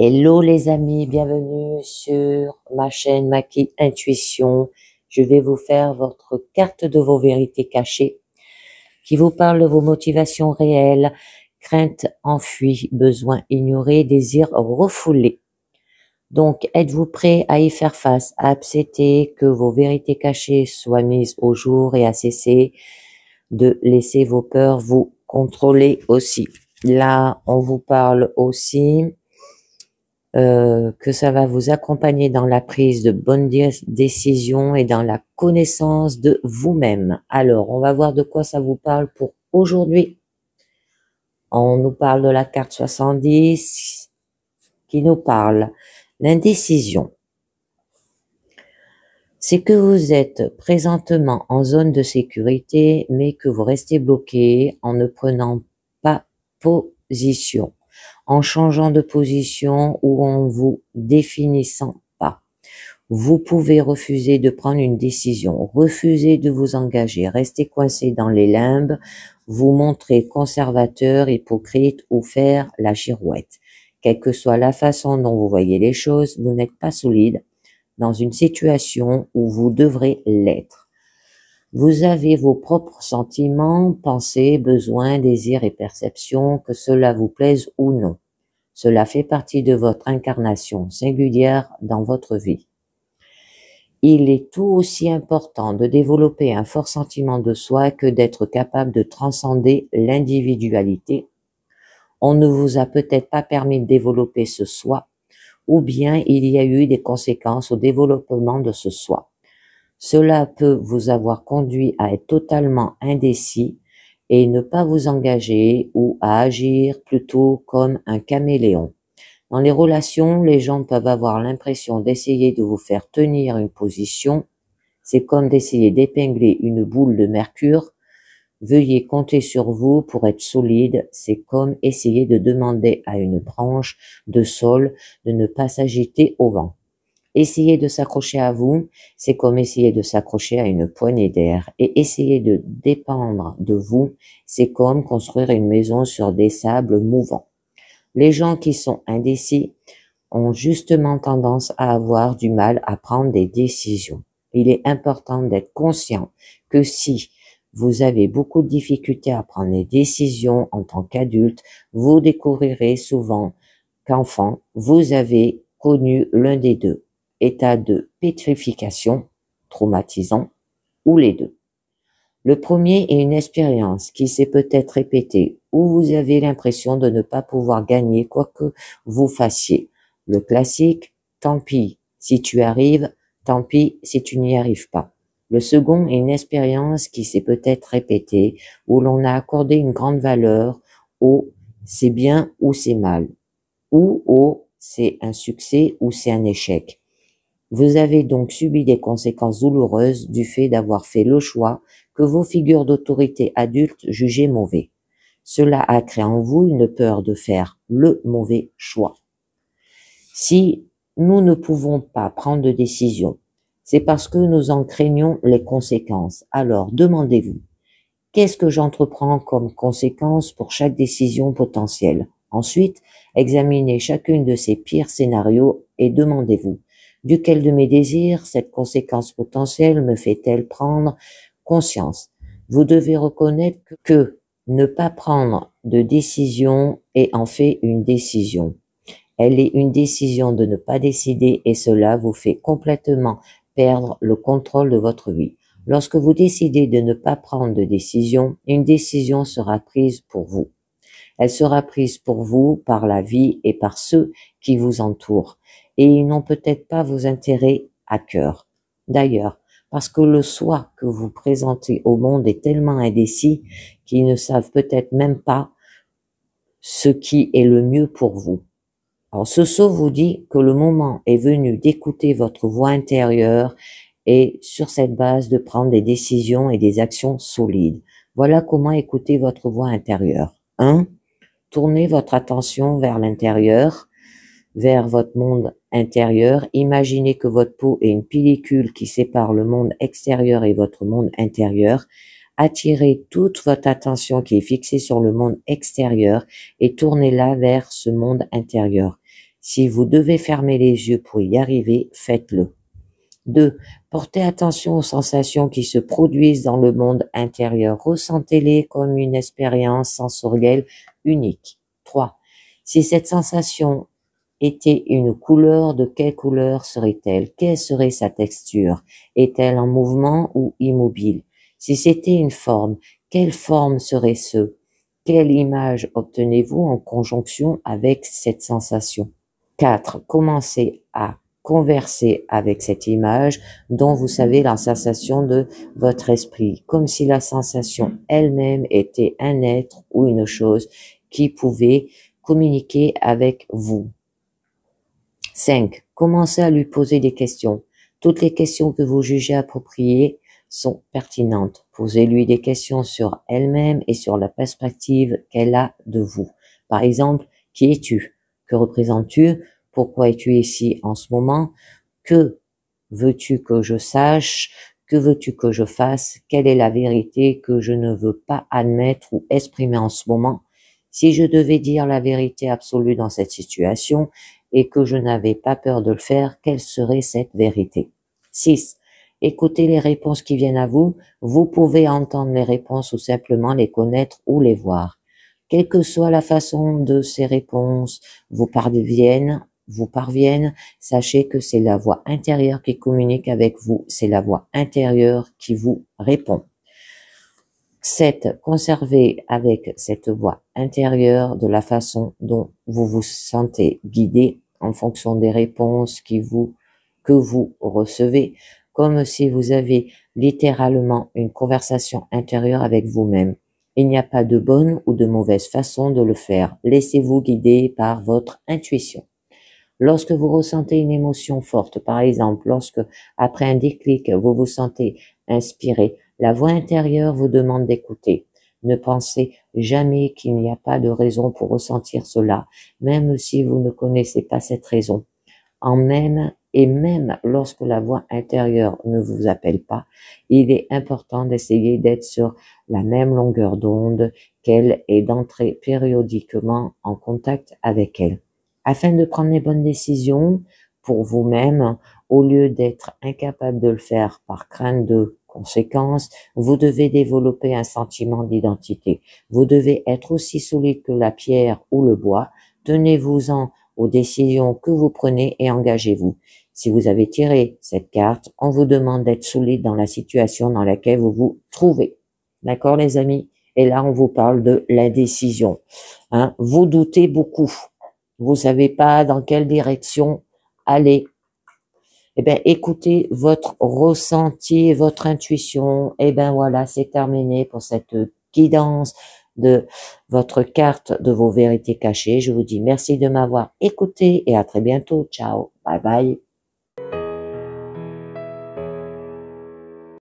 Hello les amis, bienvenue sur ma chaîne Maki Intuition. Je vais vous faire votre carte de vos vérités cachées qui vous parle de vos motivations réelles, craintes enfuies, besoins ignorés, désirs refoulés. Donc, êtes-vous prêt à y faire face, à accepter que vos vérités cachées soient mises au jour et à cesser de laisser vos peurs vous contrôler aussi? Là, on vous parle aussi que ça va vous accompagner dans la prise de bonnes décisions et dans la connaissance de vous-même. Alors, on va voir de quoi ça vous parle pour aujourd'hui. On nous parle de la carte 70 qui nous parle l'indécision. C'est que vous êtes présentement en zone de sécurité, mais que vous restez bloqué en ne prenant pas position, en changeant de position ou en vous définissant pas. Vous pouvez refuser de prendre une décision, refuser de vous engager, rester coincé dans les limbes, vous montrer conservateur, hypocrite ou faire la girouette. Quelle que soit la façon dont vous voyez les choses, vous n'êtes pas solide dans une situation où vous devrez l'être. Vous avez vos propres sentiments, pensées, besoins, désirs et perceptions, que cela vous plaise ou non. Cela fait partie de votre incarnation singulière dans votre vie. Il est tout aussi important de développer un fort sentiment de soi que d'être capable de transcender l'individualité. On ne vous a peut-être pas permis de développer ce soi, ou bien il y a eu des conséquences au développement de ce soi. Cela peut vous avoir conduit à être totalement indécis et ne pas vous engager ou à agir plutôt comme un caméléon. Dans les relations, les gens peuvent avoir l'impression d'essayer de vous faire tenir une position. C'est comme d'essayer d'épingler une boule de mercure. Veuillez compter sur vous pour être solide. C'est comme essayer de demander à une branche de saule de ne pas s'agiter au vent. Essayer de s'accrocher à vous, c'est comme essayer de s'accrocher à une poignée d'air. Et essayer de dépendre de vous, c'est comme construire une maison sur des sables mouvants. Les gens qui sont indécis ont justement tendance à avoir du mal à prendre des décisions. Il est important d'être conscient que si vous avez beaucoup de difficultés à prendre des décisions en tant qu'adulte, vous découvrirez souvent qu'enfant, vous avez connu l'un des deux, état de pétrification, traumatisant, ou les deux. Le premier est une expérience qui s'est peut-être répétée, où vous avez l'impression de ne pas pouvoir gagner quoi que vous fassiez. Le classique, tant pis si tu arrives, tant pis si tu n'y arrives pas. Le second est une expérience qui s'est peut-être répétée, où l'on a accordé une grande valeur au c'est bien ou c'est mal, ou au c'est un succès ou c'est un échec. Vous avez donc subi des conséquences douloureuses du fait d'avoir fait le choix que vos figures d'autorité adultes jugeaient mauvais. Cela a créé en vous une peur de faire le mauvais choix. Si nous ne pouvons pas prendre de décision, c'est parce que nous en craignons les conséquences. Alors demandez-vous, qu'est-ce que j'entreprends comme conséquence pour chaque décision potentielle? Ensuite, examinez chacune de ces pires scénarios et demandez-vous, duquel de mes désirs cette conséquence potentielle me fait-elle prendre conscience? Vous devez reconnaître que ne pas prendre de décision est en fait une décision. Elle est une décision de ne pas décider et cela vous fait complètement perdre le contrôle de votre vie. Lorsque vous décidez de ne pas prendre de décision, une décision sera prise pour vous. Elle sera prise pour vous par la vie et par ceux qui vous entourent. Et ils n'ont peut-être pas vos intérêts à cœur. D'ailleurs, parce que le soi que vous présentez au monde est tellement indécis qu'ils ne savent peut-être même pas ce qui est le mieux pour vous. Alors, ce saut vous dit que le moment est venu d'écouter votre voix intérieure et sur cette base de prendre des décisions et des actions solides. Voilà comment écouter votre voix intérieure. 1. Tournez votre attention vers l'intérieur, vers votre monde intérieur. Imaginez que votre peau est une pellicule qui sépare le monde extérieur et votre monde intérieur. Attirez toute votre attention qui est fixée sur le monde extérieur et tournez-la vers ce monde intérieur. Si vous devez fermer les yeux pour y arriver, faites-le. 2. Portez attention aux sensations qui se produisent dans le monde intérieur. Ressentez-les comme une expérience sensorielle unique. 3. Si cette sensation était une couleur, de quelle couleur serait-elle? Quelle serait sa texture? Est-elle en mouvement ou immobile? Si c'était une forme, quelle forme serait-ce? Quelle image obtenez-vous en conjonction avec cette sensation? 4. Commencez à converser avec cette image dont vous savez la sensation de votre esprit, comme si la sensation elle-même était un être ou une chose qui pouvait communiquer avec vous. 5. Commencez à lui poser des questions. Toutes les questions que vous jugez appropriées sont pertinentes. Posez-lui des questions sur elle-même et sur la perspective qu'elle a de vous. Par exemple, qui es-tu? Que représentes-tu? Pourquoi es-tu ici en ce moment? Que veux-tu que je sache? Que veux-tu que je fasse? Quelle est la vérité que je ne veux pas admettre ou exprimer en ce moment? Si je devais dire la vérité absolue dans cette situation et que je n'avais pas peur de le faire, quelle serait cette vérité? 6. Écoutez les réponses qui viennent à vous. Vous pouvez entendre les réponses ou simplement les connaître ou les voir. Quelle que soit la façon de ces réponses vous parviennent, sachez que c'est la voix intérieure qui communique avec vous, c'est la voix intérieure qui vous répond. 7. Conservez avec cette voix intérieure de la façon dont vous vous sentez guidé en fonction des réponses que vous recevez, comme si vous avez littéralement une conversation intérieure avec vous-même. Il n'y a pas de bonne ou de mauvaise façon de le faire. Laissez-vous guider par votre intuition. Lorsque vous ressentez une émotion forte, par exemple, lorsque, après un déclic, vous vous sentez inspiré, la voix intérieure vous demande d'écouter. Ne pensez jamais qu'il n'y a pas de raison pour ressentir cela, même si vous ne connaissez pas cette raison. Même lorsque la voix intérieure ne vous appelle pas, il est important d'essayer d'être sur la même longueur d'onde qu'elle et d'entrer périodiquement en contact avec elle. Afin de prendre les bonnes décisions pour vous-même, au lieu d'être incapable de le faire par crainte de conséquences, vous devez développer un sentiment d'identité. Vous devez être aussi solide que la pierre ou le bois. Tenez-vous-en aux décisions que vous prenez et engagez-vous. Si vous avez tiré cette carte, on vous demande d'être solide dans la situation dans laquelle vous vous trouvez. D'accord, les amis? Et là, on vous parle de l'indécision. Vous doutez beaucoup. Vous savez pas dans quelle direction aller. Eh bien, écoutez votre ressenti, votre intuition. Eh bien, voilà, c'est terminé pour cette guidance de votre carte de vos vérités cachées. Je vous dis merci de m'avoir écouté et à très bientôt. Ciao. Bye bye.